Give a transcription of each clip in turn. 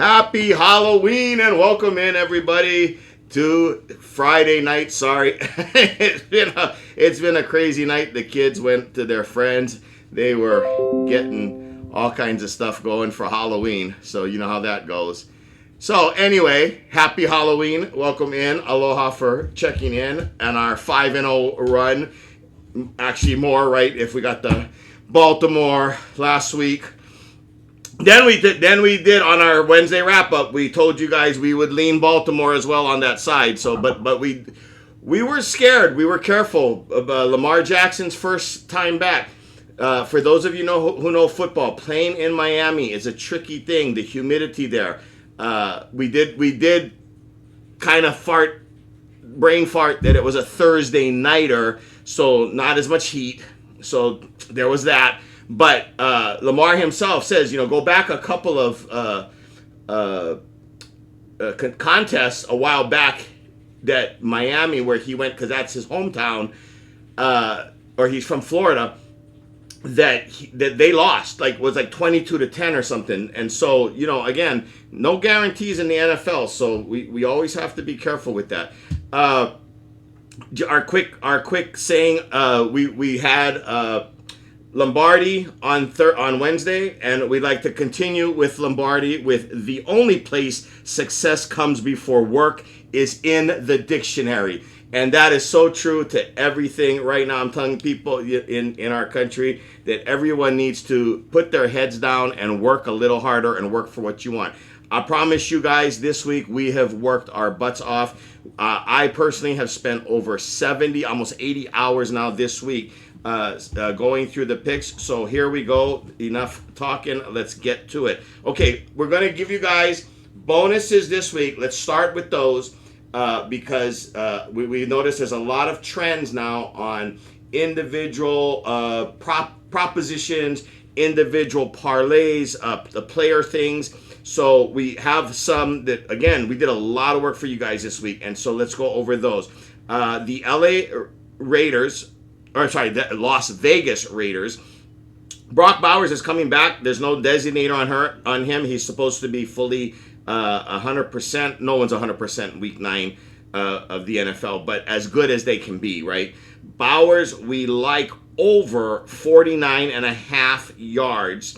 Happy Halloween and welcome in everybody to Friday night. Sorry, it's been a crazy night. The kids went to their friends. They were getting all kinds of stuff going for Halloween, so you know how that goes. So anyway, happy Halloween. Welcome in. Aloha for checking in and our 5-0 run. Actually more, right? If we got the Baltimore last week. Then we did on our Wednesday wrap up. We told you guys we would lean Baltimore as well on that side. So, but we were scared. We were careful. Lamar Jackson's first time back. For those of you who know football, playing in Miami is a tricky thing. The humidity there. We did kind of brain fart that it was a Thursday nighter, so not as much heat. So there was that. But Lamar himself says, go back a couple of contests a while back that Miami, where he went, because that's his hometown, or he's from Florida, that they lost, was 22-10 or something. And so, again, no guarantees in the NFL, so we always have to be careful with that. Our quick saying, we had Lombardi on Wednesday, and we'd like to continue with Lombardi with the only place success comes before work is in the dictionary. And that is so true to everything right now. I'm telling people in our country that everyone needs to put their heads down and work a little harder and work for what you want. I promise you guys, this week we have worked our butts off. I personally have spent over 70, almost 80 hours now this week going through the picks. So here we go. Enough talking. Let's get to it. Okay, we're going to give you guys bonuses this week. Let's start with those because we notice there's a lot of trends now on individual propositions, individual parlays, the player things. So we have some that, again, we did a lot of work for you guys this week. And so let's go over those. The Las Vegas Raiders. Brock Bowers is coming back. There's no designator on him. He's supposed to be fully 100%. No one's 100% week 9 of the NFL, but as good as they can be, right? Bowers, we like over 49.5 yards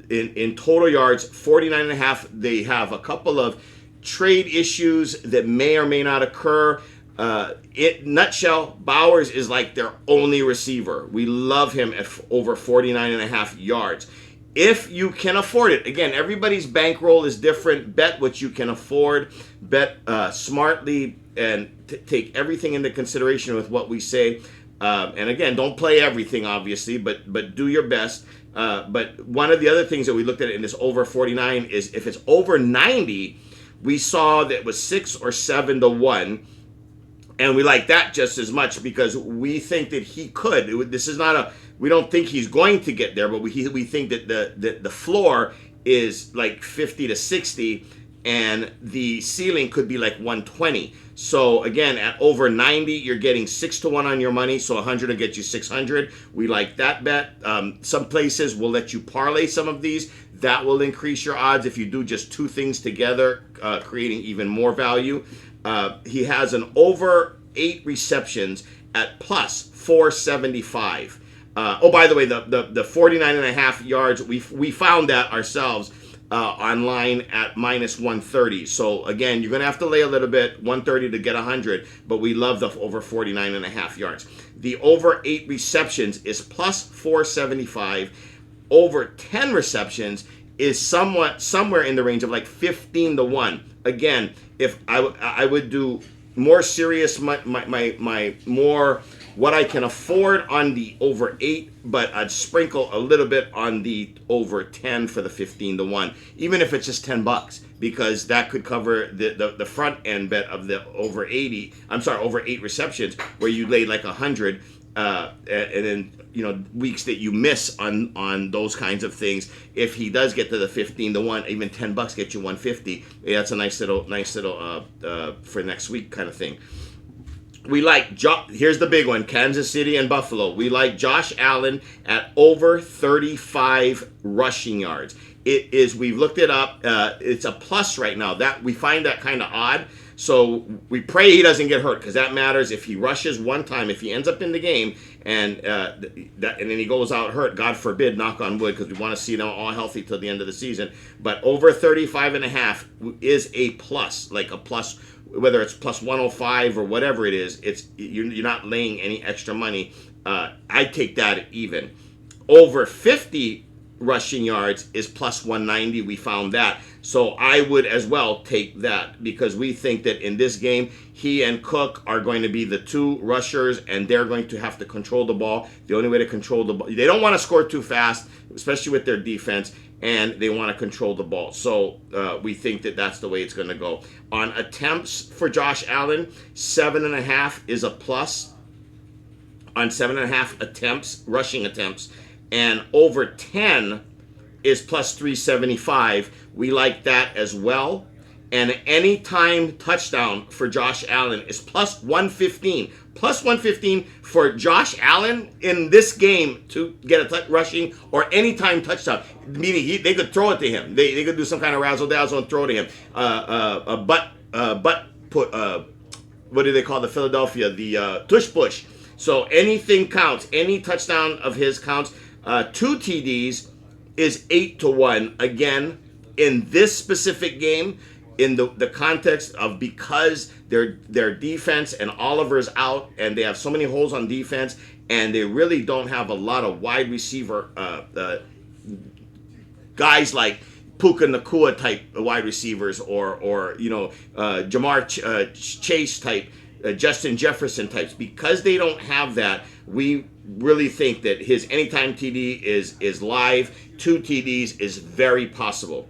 in total yards, 49.5. They have a couple of trade issues that may or may not occur. Nutshell, Bowers is like their only receiver. We love him at over 49.5 yards. If you can afford it, again, everybody's bankroll is different. Bet what you can afford. Bet smartly and take everything into consideration with what we say. And again, don't play everything, obviously, but do your best. But one of the other things that we looked at in this over 49 is if it's over 90, we saw that it was 6 or 7 to 1. And we like that just as much because we think that he could. We don't think he's going to get there, but we think that the floor is like 50 to 60 and the ceiling could be like 120. So again, at over 90, you're getting 6 to 1 on your money. So 100 will get you 600. We like that bet. Some places will let you parlay some of these. That will increase your odds if you do just two things together, creating even more value. He has an over 8 receptions at plus 475. By the way, the 49.5 yards, we found that ourselves online at minus 130. So again, you're going to have to lay a little bit, 130 to get 100, but we love the over 49.5 yards. The over 8 receptions is plus 475. Over 10 receptions is somewhere in the range of like 15 to 1. Again, if I would do more serious, my more what I can afford on the over 8, but I'd sprinkle a little bit on the over 10 for the 15 to 1, even if it's just $10, because that could cover the front end bet of the over 8 receptions, where you laid like 100, and then weeks that you miss on those kinds of things. If he does get to the 15 to 1, even $10 get you 150. Yeah, that's a nice little for next week kind of thing. We like, here's the big one, Kansas City and Buffalo. We like Josh Allen at over 35 rushing yards. It is, we've looked it up. It's a plus right now. That we find that kind of odd. So we pray he doesn't get hurt, because that matters. If he rushes one time, if he ends up in the game and and then he goes out hurt, God forbid, knock on wood, because we want to see them all healthy till the end of the season. But over 35.5 is a plus, like a plus, whether it's plus 105 or whatever it is. It's you're not laying any extra money. I take that even. Over 50 rushing yards is plus 190. We found that. So I would as well take that, because we think that in this game, he and Cook are going to be the two rushers, and they're going to have to control the ball. The only way to control the ball, they don't want to score too fast, especially with their defense, and they want to control the ball. So we think that that's the way it's going to go. On attempts for Josh Allen, 7.5 is a plus on 7.5 attempts, rushing attempts, and over 10 is plus 375. We like that as well. And anytime touchdown for Josh Allen is plus 115. Plus 115 for Josh Allen in this game to get a rushing or anytime touchdown. Meaning they could throw it to him. They could do some kind of razzle-dazzle and throw it to him. What do they call the Philadelphia? The tush push. So anything counts. Any touchdown of his counts. 2 TDs is 8-1. Again, in this specific game, in the context of, because their defense and Oliver's out and they have so many holes on defense, and they really don't have a lot of wide receiver guys like Puka Nacua type wide receivers, or Jamar Chase type, Justin Jefferson types. Because they don't have that, we really think that his anytime TD is live. 2 TDs is very possible.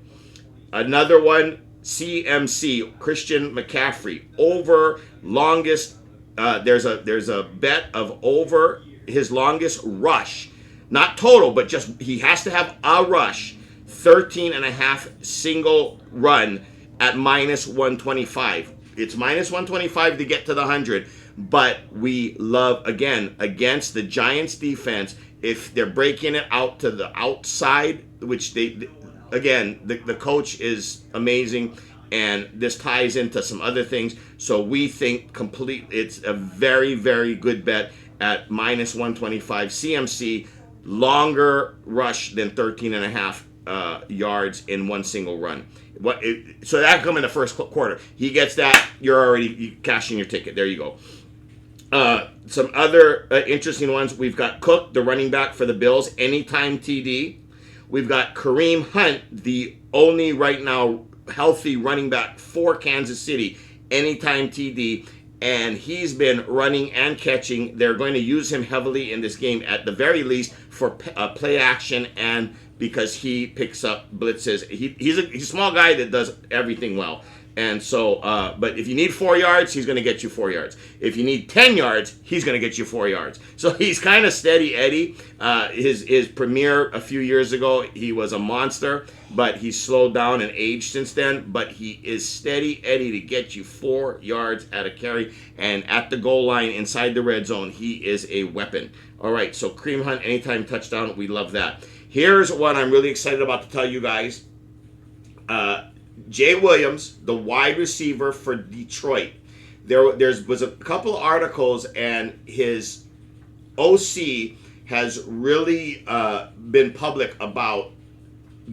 Another one, CMC, Christian McCaffrey, over longest. There's a bet of over his longest rush, not total, but just he has to have a rush. 13.5 single run at minus 125. It's minus 125 to get to the 100, but we love, again, against the Giants defense, if they're breaking it out to the outside, which the coach is amazing, and this ties into some other things. So we think it's a very, very good bet at minus 125. CMC, longer rush than 13.5 yards in one single run. So that come in the first quarter. He gets that, you're already cashing your ticket. There you go. Some other interesting ones. We've got Cook, the running back for the Bills, anytime TD. We've got Kareem Hunt, the only right now healthy running back for Kansas City, anytime TD. And he's been running and catching. They're going to use him heavily in this game, at the very least, for play action, and because he picks up blitzes. He's a small guy that does everything well. And so, but if you need 4 yards, he's going to get you 4 yards. If you need 10 yards, he's going to get you 4 yards. So he's kind of steady Eddie. His premiere a few years ago, he was a monster, but he's slowed down and aged since then. But he is steady Eddie to get you 4 yards at a carry. And at the goal line, inside the red zone, he is a weapon. All right, so Kareem Hunt, anytime touchdown, we love that. Here's what I'm really excited about to tell you guys. Jay Williams, the wide receiver for Detroit. There was a couple articles, and his OC has really been public about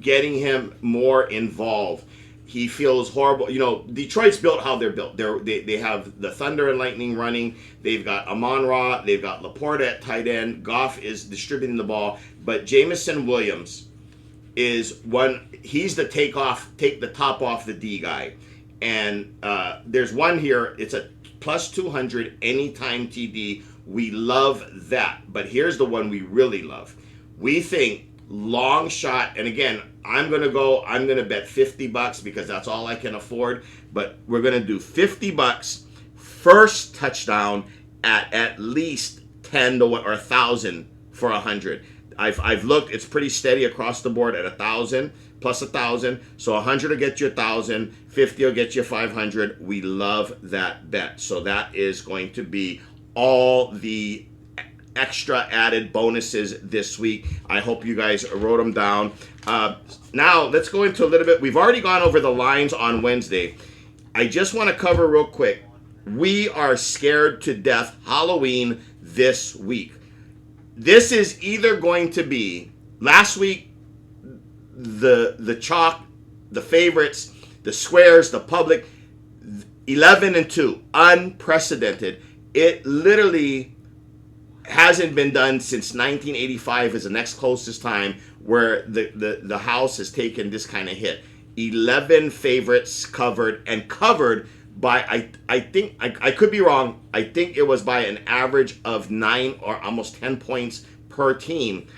getting him more involved. He feels horrible. You know, Detroit's built how they're built. They have the Thunder and Lightning running. They've got Amon-Ra. They've got Laporta at tight end. Goff is distributing the ball. But Jameson Williams is one. He's the take the top off the D guy. And there's one here. It's a plus 200 anytime TD. We love that. But here's the one we really love. We think long shot. And again, I'm going to bet $50 because that's all I can afford. But we're going to do $50 first touchdown at least 10 to or 1,000 for 100. I've looked, it's pretty steady across the board at 1,000 plus 1,000. So 100 will get you 1,000, 50 will get you 500. We love that bet. So that is going to be all the extra added bonuses this week. I hope you guys wrote them down. Now, let's go into a little bit. We've already gone over the lines on Wednesday. I just want to cover real quick. We are scared to death Halloween this week. This is either going to be, last week, the chalk, the favorites, the squares, the public, 11-2, unprecedented. It literally hasn't been done since 1985 is the next closest time where the house has taken this kind of hit. 11 favorites covered, and covered by, I think, I could be wrong, I think it was by an average of 9 or almost 10 points per team.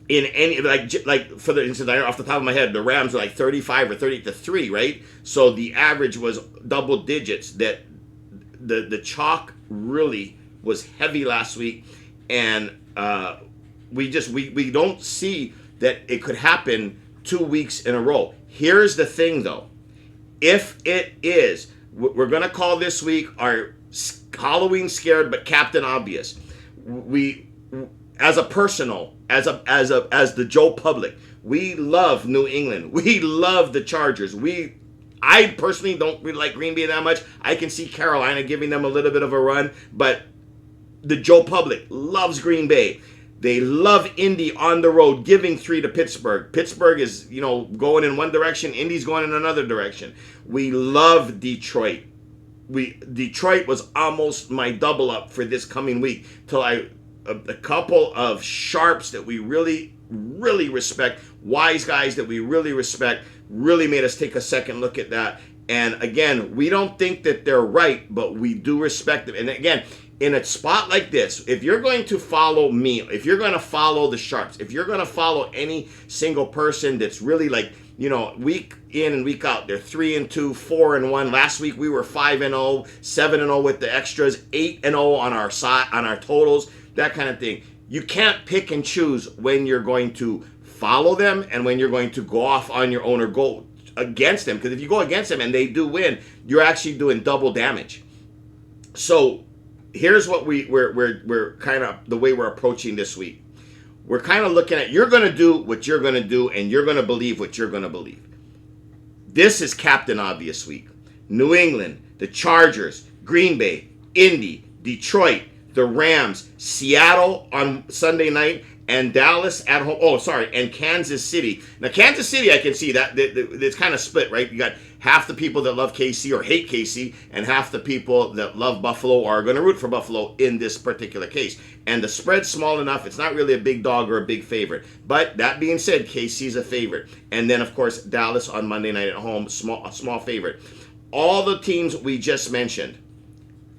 In any, like for the instance, off the top of my head, the Rams were like 35 or 30-3, right? So the average was double digits. That the chalk really was heavy last week, and we don't see that it could happen 2 weeks in a row. Here's the thing, though. If it is, we're gonna call this week our Halloween scared but Captain Obvious. We, as a personal, as the Joe public, we love New England. We love the Chargers. I personally don't really like Green Bay that much. I can see Carolina giving them a little bit of a run, but the Joe public loves Green Bay. They love Indy on the road, giving 3 to Pittsburgh. Pittsburgh is, going in one direction. Indy's going in another direction. We love Detroit. Detroit was almost my double up for this coming week till a couple of sharps that we really, really respect, wise guys that we really respect, really made us take a second look at that. And again, we don't think that they're right, but we do respect them. And again, in a spot like this, if you're going to follow me, if you're going to follow the sharps, if you're going to follow any single person that's really like, week in and week out, they're 3-2, 4-1. Last week we were 5-0, 7-0 with the extras, 8-0 on our side, on our totals, that kind of thing. You can't pick and choose when you're going to follow them and when you're going to go off on your own or go against them. Because if you go against them and they do win, you're actually doing double damage. So here's what we're kind of the way we're approaching this week. We're kind of looking at, you're going to do what you're going to do, and you're going to believe what you're going to believe. This is Captain Obvious week. New England, the Chargers, Green Bay, Indy, Detroit, the Rams, Seattle on Sunday night, and Dallas at home. Oh, sorry, and Kansas City. Now, Kansas City, I can see that it's kind of split, right? You got half the people that love KC or hate KC, and half the people that love Buffalo or are going to root for Buffalo in this particular case. And the spread's small enough; it's not really a big dog or a big favorite. But that being said, KC's a favorite, and then of course Dallas on Monday night at home, a small favorite. All the teams we just mentioned,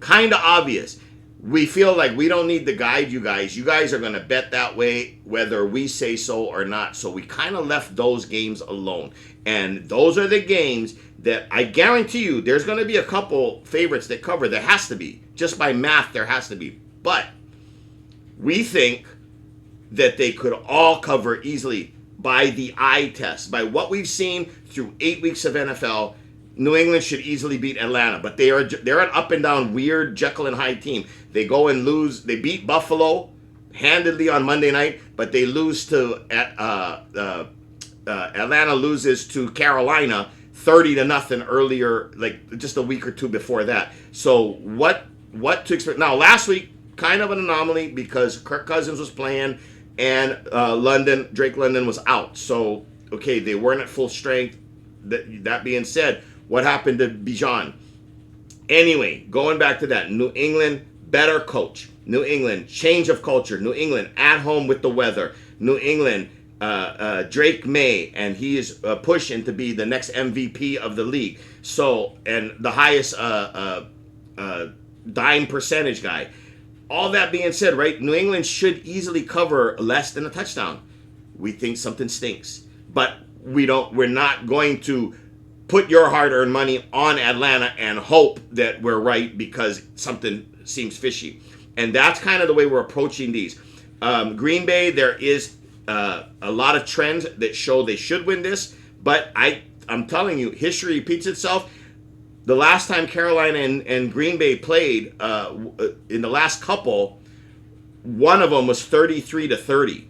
kind of obvious. We feel like we don't need to guide you guys. You guys are going to bet that way whether we say so or not. So we kind of left those games alone. And those are the games that I guarantee you there's going to be a couple favorites that cover. There has to be. Just by math, there has to be. But we think that they could all cover easily by the eye test. By what we've seen through 8 weeks of NFL, New England should easily beat Atlanta, but they're an up and down weird Jekyll and Hyde team. They go and lose. They beat Buffalo handedly on Monday night, but they lose to Atlanta loses to Carolina 30-0 earlier, like just a week or two before that. So what to expect? Now last week, kind of an anomaly because Kirk Cousins was playing and Drake London was out. So okay, they weren't at full strength. That being said, what happened to Bijan? Anyway, going back to that, New England, better coach. New England, change of culture. New England, at home with the weather. New England, Drake May, and he is pushing to be the next MVP of the league. So, and the highest dime percentage guy. All that being said, right, New England should easily cover less than a touchdown. We think something stinks. But we're not going to put your hard-earned money on Atlanta and hope that we're right because something seems fishy. And that's kind of the way we're approaching these. Green Bay, there is a lot of trends that show they should win this, but I'm telling you, history repeats itself. The last time Carolina and Green Bay played in the last couple, one of them was 33-30,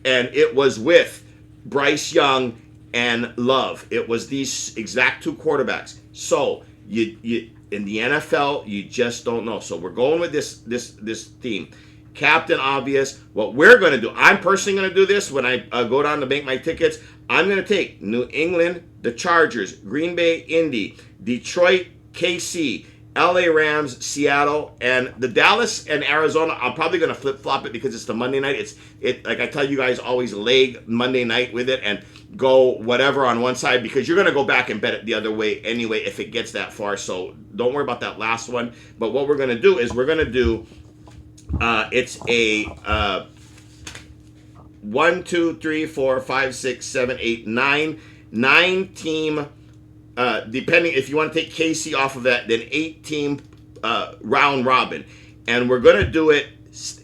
and it was with Bryce Young and Love. It was these exact two quarterbacks. So you in the NFL, you just don't know. So we're going with this theme. Captain Obvious. What we're going to do, I'm personally going to do this when I go down to make my tickets. I'm going to take New England, the Chargers, Green Bay, Indy, Detroit, KC, LA Rams, Seattle, and the Dallas and Arizona. I'm probably going to flip-flop it because it's the Monday night. It like I tell you guys, always leg Monday night with it and go whatever on one side, because you're going to go back and bet it the other way anyway if it gets that far. So don't worry about that last one. But what we're going to do is we're going to do it's a 1, 2, 3, 4, 5, 6, 7, 8, 9 team. Depending if you want to take KC off of that, then 8-team round robin, and we're going to do it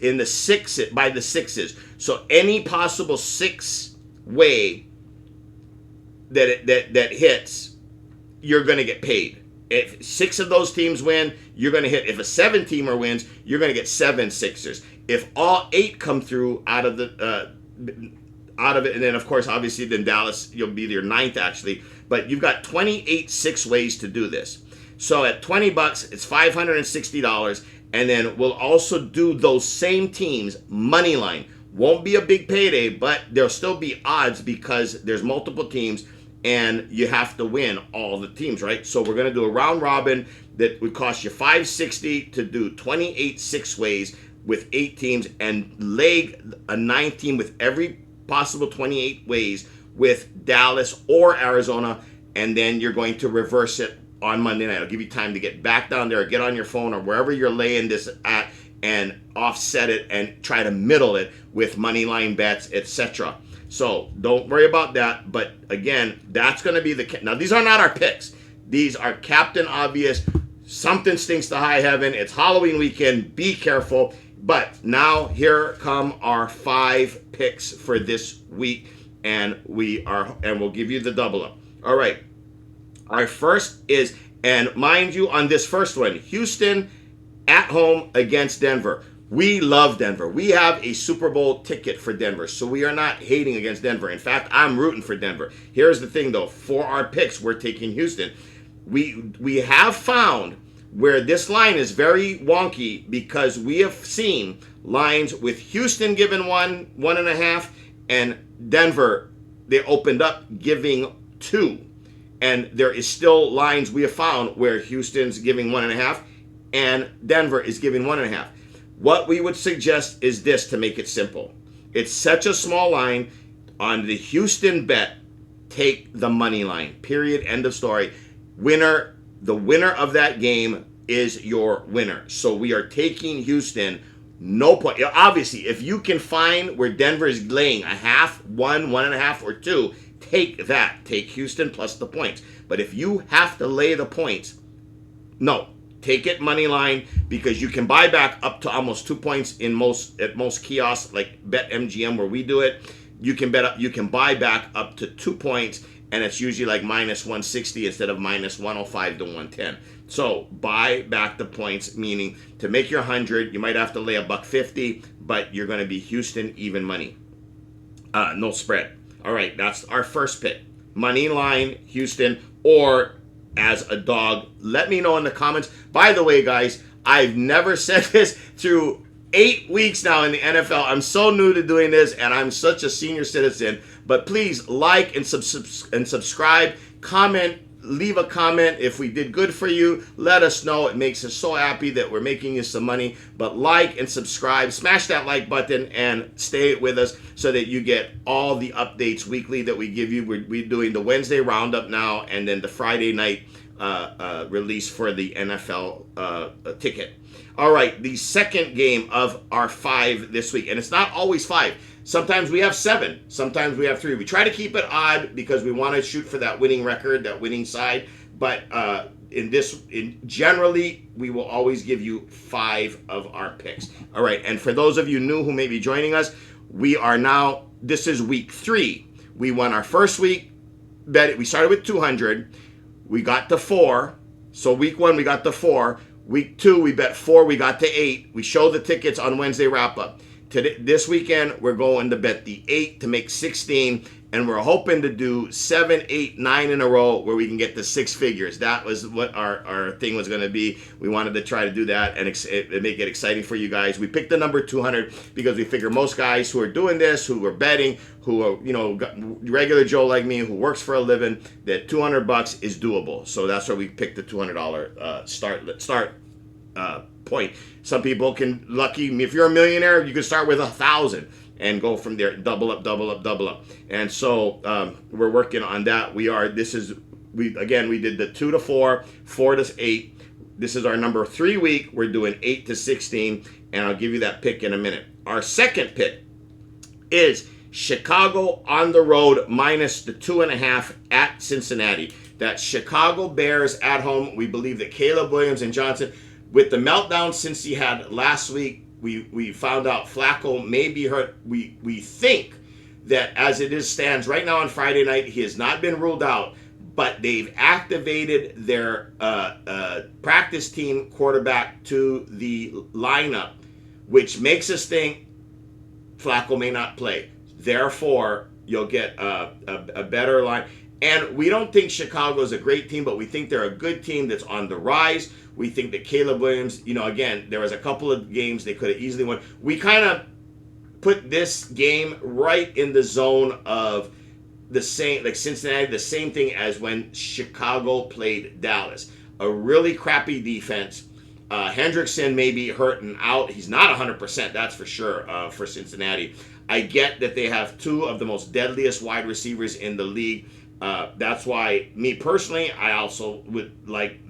in the by the sixes. So any possible 6 way that hits, you're going to get paid. If 6 of those teams win, you're going to hit. If a 7-teamer wins, you're going to get 7 sixers. If all 8 come through out of it, and then of course, obviously, then Dallas, you'll be your 9th actually. But you've got 28 6 ways to do this. So at $20, it's $560, and then we'll also do those same teams money line. Won't be a big payday, but there'll still be odds because there's multiple teams, and you have to win all the teams, right? So we're going to do a round robin that would cost you $560 to do 28 6 ways with 8 teams, and leg a 9th team with every possible 28 ways with Dallas or Arizona, and then you're going to reverse it on Monday night. I'll give you time to get back down there, or get on your phone or wherever you're laying this at, and offset it and try to middle it with money line bets, etc. So don't worry about that. But again, that's going to be now these are not our picks. These are Captain Obvious. Something stinks to high heaven. It's Halloween weekend. Be careful. But now here come our 5 picks for this week, and we'll give you the double up. All right. Our first is, and mind you, on this first one, Houston at home against Denver. We love Denver. We have a Super Bowl ticket for Denver, so we are not hating against Denver. In fact, I'm rooting for Denver. Here's the thing, though. For our picks, we're taking Houston. We have found where this line is very wonky, because we have seen lines with Houston giving 1.5, and Denver, they opened up giving 2. And there is still lines we have found where Houston's giving 1.5 and Denver is giving 1.5. What we would suggest is this to make it simple. It's such a small line. On the Houston bet, take the money line. Period. End of story. The winner of that game is your winner. So we are taking Houston. No point. Obviously, if you can find where Denver is laying a half, 1.5, or 2, take that. Take Houston plus the points. But if you have to lay the points, no. Take it money line, because you can buy back up to almost 2 points at most kiosks like BetMGM where we do it. You can buy back up to 2 points, and it's usually like minus 160 instead of minus 105 to 110. So buy back the points, meaning to make your 100, you might have to lay $1.50, but you're going to be Houston even money. No spread. All right, that's our first pick. Money line, Houston, or as a dog. Let me know in the comments. By the way, guys, I've never said this through 8 weeks now in the NFL. I'm so new to doing this, and I'm such a senior citizen. But please like and subscribe, comment, leave a comment. If we did good for you, let us know. It makes us so happy that we're making you some money. But like and subscribe, smash that like button, and stay with us so that you get all the updates weekly that we give you. We're doing the Wednesday roundup now, and then the Friday night release for the NFL ticket. All right, the second game of our 5 this week, and it's not always 5. Sometimes we have 7, sometimes we have 3. We try to keep it odd because we want to shoot for that winning record, that winning side. But generally, we will always give you 5 of our picks. All right, and for those of you new who may be joining us, this is week 3. We won our first week. We started with 200. We got to 4. So week 1, we got to 4. Week 2, we bet 4. We got to 8. We show the tickets on Wednesday wrap-up. today, this weekend, we're going to bet the 8 to make 16, and we're hoping to do 7, 8, 9 in a row where we can get to 6 figures. That was what our thing was going to be. We wanted to try to do that and make it exciting for you guys. We picked the number 200 because we figure most guys who are doing this, who are betting, who are, regular Joe like me, who works for a living, that $200 is doable. So that's why we picked the $200 start point. Some people can if you're a millionaire, you can start with 1,000 and go from there, double up. And so we're working on that. We did the 2 to 4, 4 to 8. This is our number 3 week. We're doing 8 to 16, and I'll give you that pick in a minute. Our second pick is Chicago on the road minus the 2.5 at Cincinnati. That's Chicago Bears at home. We believe that Caleb Williams and Johnson, with the meltdown since he had last week, we found out Flacco may be hurt. We think that as it stands right now on Friday night, he has not been ruled out, but they've activated their practice team quarterback to the lineup, which makes us think Flacco may not play. Therefore, you'll get a better line. And we don't think Chicago is a great team, but we think they're a good team that's on the rise. We think that Caleb Williams, again, there was a couple of games they could have easily won. We kind of put this game right in the zone of the same, like Cincinnati, the same thing as when Chicago played Dallas. A really crappy defense. Hendrickson may be hurt and out. He's not 100%, that's for sure, for Cincinnati. I get that they have 2 of the most deadliest wide receivers in the league. That's why, me personally, I also would like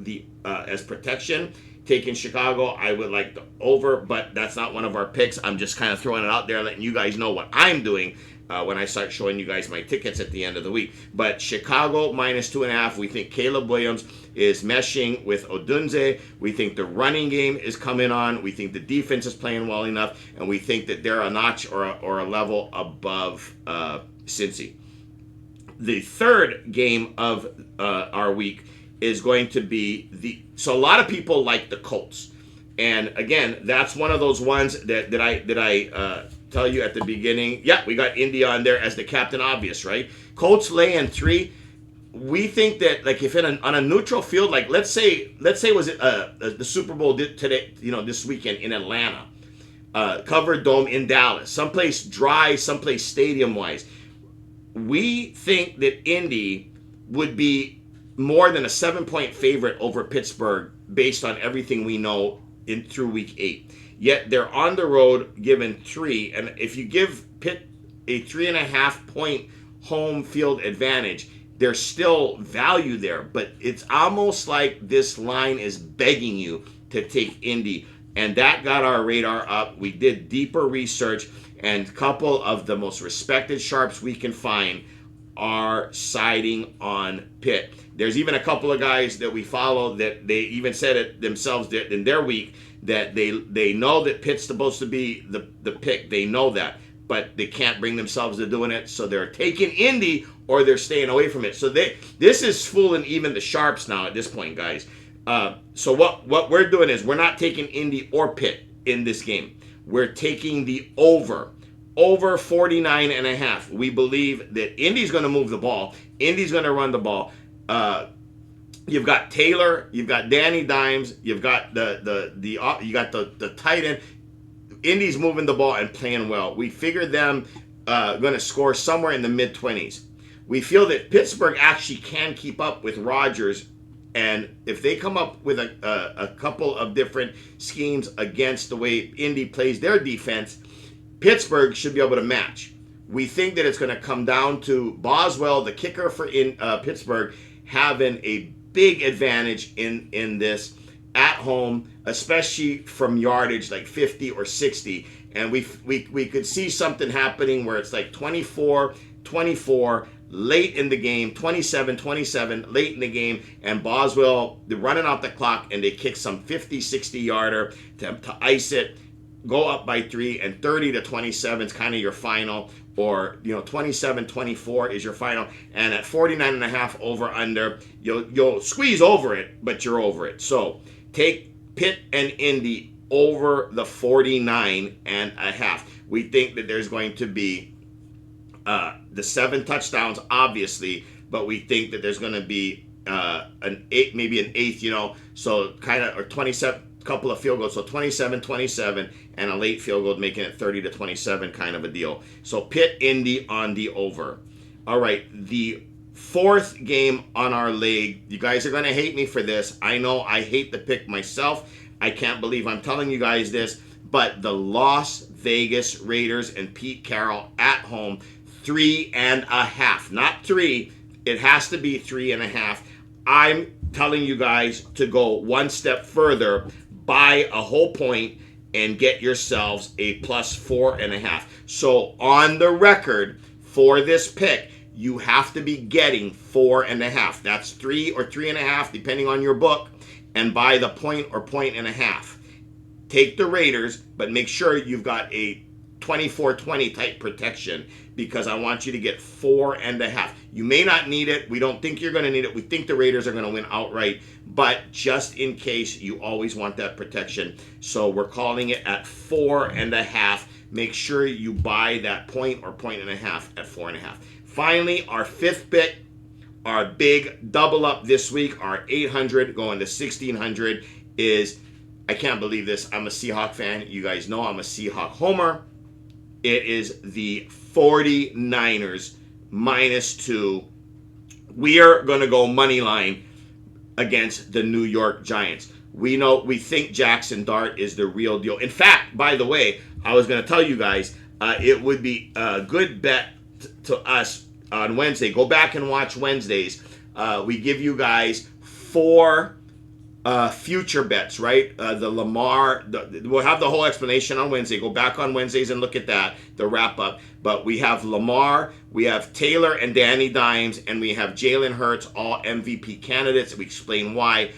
as protection, taking Chicago. I would like the over, but that's not one of our picks. I'm just kind of throwing it out there, letting you guys know what I'm doing when I start showing you guys my tickets at the end of the week. But Chicago minus 2.5. We think Caleb Williams is meshing with Odunze. We think the running game is coming on. We think the defense is playing well enough, and we think that they're a notch or a level above Cincy. The third game of our week is going to be so a lot of people like the Colts, and again, that's one of those ones that I tell you at the beginning. Yeah, we got Indy on there as the captain obvious, right? Colts laying 3. We think that, like, if on a neutral field, like let's say was it the Super Bowl today, this weekend in Atlanta, covered dome in Dallas, someplace dry, someplace stadium wise. We think that Indy would be more than a 7-point favorite over Pittsburgh based on everything we know through week 8. Yet they're on the road given 3. And if you give Pitt a 3.5-point home field advantage, there's still value there. But it's almost like this line is begging you to take Indy. And that got our radar up. We did deeper research, and a couple of the most respected sharps we can find are siding on Pitt. There's even a couple of guys that we follow that they even said it themselves in their week that they know that Pitt's supposed to be the pick. They know that, but they can't bring themselves to doing it, so they're taking Indy or they're staying away from it. So this is fooling even the sharps now at this point, guys. So what we're doing is we're not taking Indy or Pitt in this game. We're taking the over 49.5. We believe that Indy's going to move the ball. Indy's going to run the ball. You've got Taylor, you've got Danny Dimes, you've got the tight end. Indy's moving the ball and playing well. We figure them going to score somewhere in the mid-20s. We feel that Pittsburgh actually can keep up with Rodgers, and if they come up with a couple of different schemes against the way Indy plays their defense, Pittsburgh should be able to match. We think that it's going to come down to Boswell, the kicker for Pittsburgh, having a big advantage in this at home, especially from yardage like 50 or 60. And we could see something happening where it's like 24-24 late in the game, 27-27 late in the game, and Boswell, they're running out the clock and they kick some 50, 60 yarder to ice it, go up by 3, and 30-27 is kind of your final, or 27-24 is your final, and at 49.5 over under, you'll squeeze over it, but you're over it. So take Pitt and Indy over the 49.5. We think that there's going to be the 7 touchdowns, obviously, but we think that there's going to be an 8, maybe an 8th, so kind of, or 27, couple of field goals, so 27-27, and a late field goal, making it 30-27 kind of a deal. So Pitt Indy on the over. All right, the 4th game on our leg. You guys are going to hate me for this. I know I hate the pick myself. I can't believe I'm telling you guys this, but the Las Vegas Raiders and Pete Carroll at home, 3.5, not 3. It has to be 3.5. I'm telling you guys to go one step further, buy a whole point, and get yourselves a plus 4.5. So on the record for this pick, you have to be getting 4.5. That's 3 or 3.5, depending on your book, and buy the point or point and a half. Take the Raiders, but make sure you've got a 24-20 type protection, because I want you to get 4.5. You may not need it. We don't think you're going to need it. We think the Raiders are going to win outright, but just in case, you always want that protection. So we're calling it at 4.5. Make sure you buy that point or point and a half at 4.5. Finally, our 5th pick, our big double up this week, our 800 going to 1,600 is, I can't believe this. I'm a Seahawk fan. You guys know I'm a Seahawk homer. It is the 49ers -2. We are going to go money line against the New York Giants. We think Jackson Dart is the real deal. In fact, by the way, I was going to tell you guys, it would be a good bet to us on Wednesday. Go back and watch Wednesdays. We give you guys 4 future bets, right? The Lamar, we'll have the whole explanation on Wednesday. Go back on Wednesdays and look at that, the wrap up. But we have Lamar, we have Taylor and Danny Dimes, and we have Jalen Hurts, all MVP candidates. We explain why.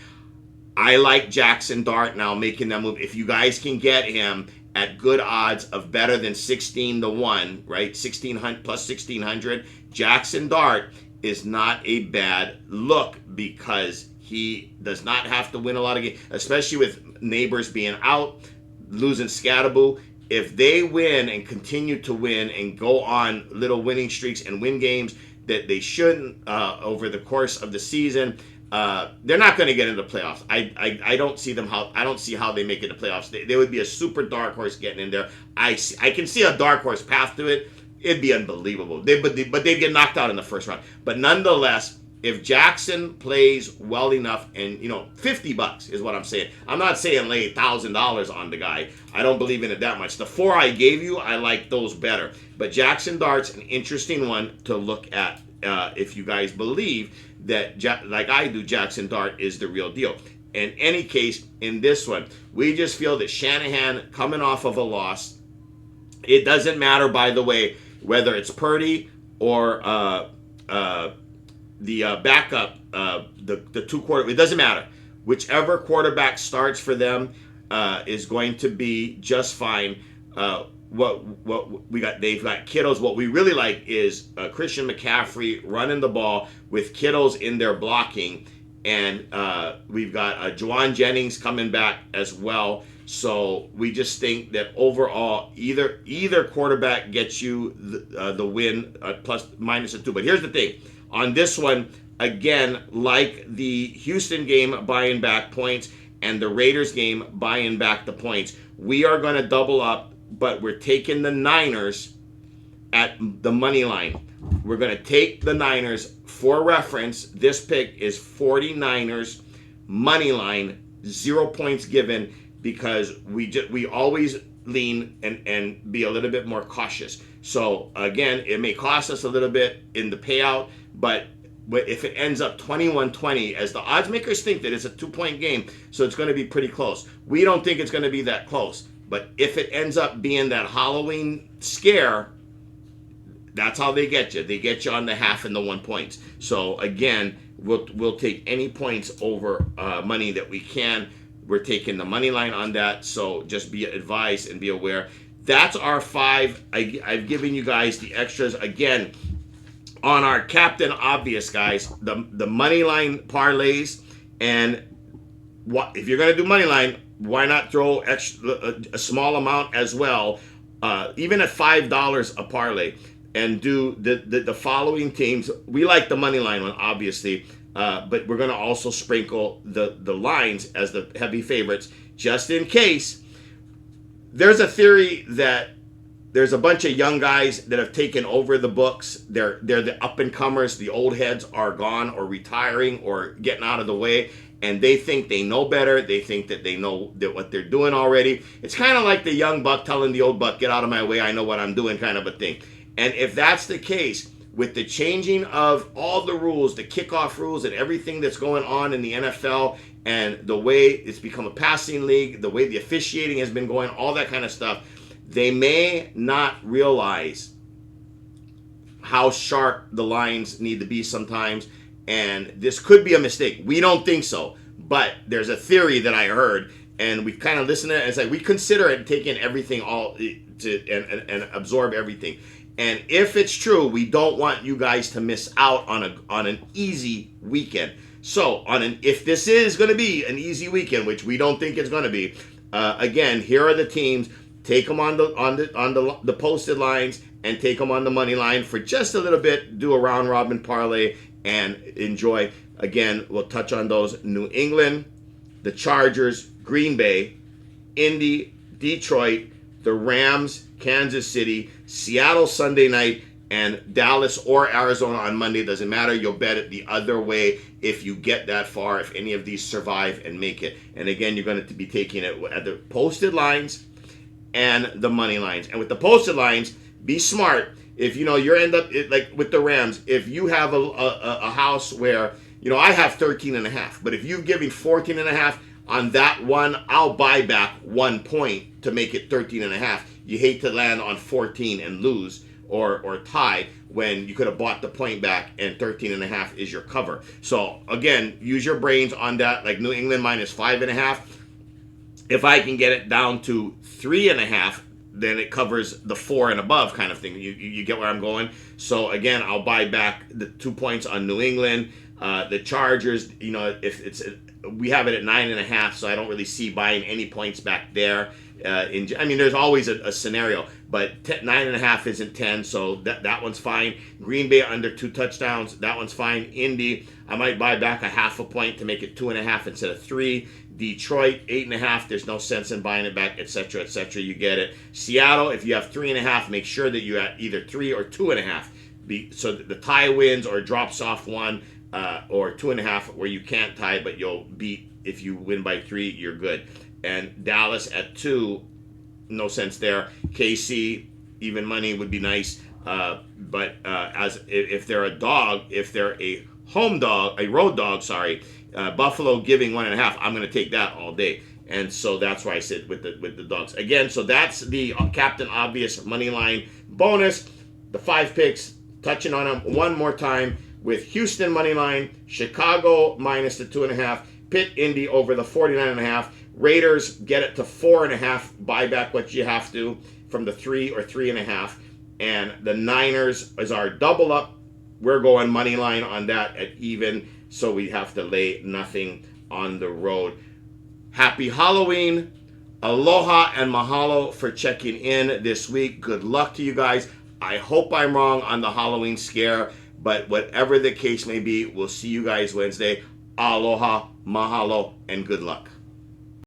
I like Jackson Dart now making that move. If you guys can get him at good odds of better than 16-1, right? 1,600 plus 1,600. Jackson Dart is not a bad look, because he does not have to win a lot of games, especially with Neighbors being out, losing Scatterboo. If they win and continue to win and go on little winning streaks and win games that they shouldn't over the course of the season, they're not going to get into the playoffs. I don't see them I don't see how they make it to playoffs. They would be a super dark horse getting in there. I can see a dark horse path to it. It'd be unbelievable. But they'd get knocked out in the first round. But nonetheless, if Jackson plays well enough, and $50 is what I'm saying. I'm not saying lay $1,000 on the guy. I don't believe in it that much. The 4 I gave you, I like those better. But Jackson Dart's an interesting one to look at if you guys believe that, like I do, Jackson Dart is the real deal. In any case, in this one, we just feel that Shanahan coming off of a loss. It doesn't matter, by the way, whether it's Purdy or the backup, the 2 quarter. It doesn't matter. Whichever quarterback starts for them is going to be just fine. What we got? They've got Kittles. What we really like is Christian McCaffrey running the ball with Kittles in there blocking, and we've got Juwan Jennings coming back as well. So we just think that overall, either quarterback gets you the win plus -2. But here's the thing. On this one, again, like the Houston game buying back points and the Raiders game buying back the points, we are going to double up, but we're taking the Niners at the money line. We're going to take the Niners. For reference, this pick is 49ers money line, 0 points given, because we always lean and be a little bit more cautious. So again, it may cost us a little bit in the payout, but if it ends up 21-20, as the odds makers think that it's a 2-point game, so it's going to be pretty close. We don't think it's going to be that close. But if it ends up being that Halloween scare, that's how they get you. They get you on the half and the 1 points. So again, we'll take any points over money that we can. We're taking the money line on that. So just be advised and be aware. That's our 5. I've given you guys the extras. Again, on our Captain Obvious, guys, the money line parlays, and what if you're going to do money line, why not throw a small amount as well, even at $5 a parlay, and do the following teams. We like the money line one, obviously, but we're going to also sprinkle the lines as the heavy favorites, just in case. There's a theory that there's a bunch of young guys that have taken over the books. They're the up and comers. The old heads are gone or retiring or getting out of the way, and they think they know better. They think that they know that what they're doing already. It's kind of like the young buck telling the old buck, "Get out of my way. I know what I'm doing," kind of a thing. And if that's the case, with the changing of all the rules, the kickoff rules, and everything that's going on in the NFL, and the way it's become a passing league, the way the officiating has been going, all that kind of stuff, they may not realize how sharp the lines need to be sometimes, and this could be a mistake. We don't think so, but there's a theory that I heard, and we kind of listened to it, and it's like we consider it taking everything all to and absorb everything. And if it's true, we don't want you guys to miss out on an easy weekend. So if this is going to be an easy weekend, which we don't think it's going to be, again, here are the teams. Take them on the posted lines, and take them on the money line for just a little bit. Do a round robin parlay and enjoy. Again, we'll touch on those: New England, the Chargers, Green Bay, Indy, Detroit, the Rams, Kansas City, Seattle Sunday night, and Dallas or Arizona on Monday. Doesn't matter. You'll bet it the other way if you get that far, if any of these survive and make it. And again, you're going to be taking it at the posted lines and the money lines. And with the posted lines, be smart. If you end up like with the Rams, if you have a house where I have 13.5, but if you've given 14.5 on that one, I'll buy back 1 point to make it 13.5. You hate to land on 14 and lose or tie when you could have bought the point back, and 13.5 is your cover. So again, use your brains on that. Like New England minus 5.5. If I can get it down to 3.5, then it covers the 4 and above kind of thing. You get where I'm going? So again, I'll buy back the 2 points on New England. The Chargers, if we have it at 9.5, so I don't really see buying any points back there. There's always a scenario, but 9.5 isn't 10, so that one's fine. Green Bay under 2 touchdowns, that one's fine. Indy, I might buy back a 0.5 point to make it 2.5 instead of 3. Detroit 8.5, there's no sense in buying it back, etc., etc. You get it. Seattle, if you have 3.5, make sure that you have either 3 or 2.5, so that the tie wins or drops off 1, or 2.5 where you can't tie, but you'll beat. If you win by 3, you're good. And Dallas at 2, no sense there. KC, even money would be nice, but as if they're a dog, if they're a home dog, a road dog, Buffalo giving 1.5, I'm going to take that all day. And so that's why I sit with the dogs again. So that's the Captain Obvious money line bonus. The 5 picks, touching on them one more time with Houston money line, Chicago minus the 2.5, Pitt Indy over the 49.5. Raiders get it to 4.5. Buy back what you have to from the 3 or 3.5. And the Niners is our double up. We're going money line on that at even, so we have to lay nothing on the road. Happy Halloween. Aloha and mahalo for checking in this week. Good luck to you guys. I hope I'm wrong on the Halloween scare, but whatever the case may be, we'll see you guys Wednesday. Aloha, mahalo, and good luck.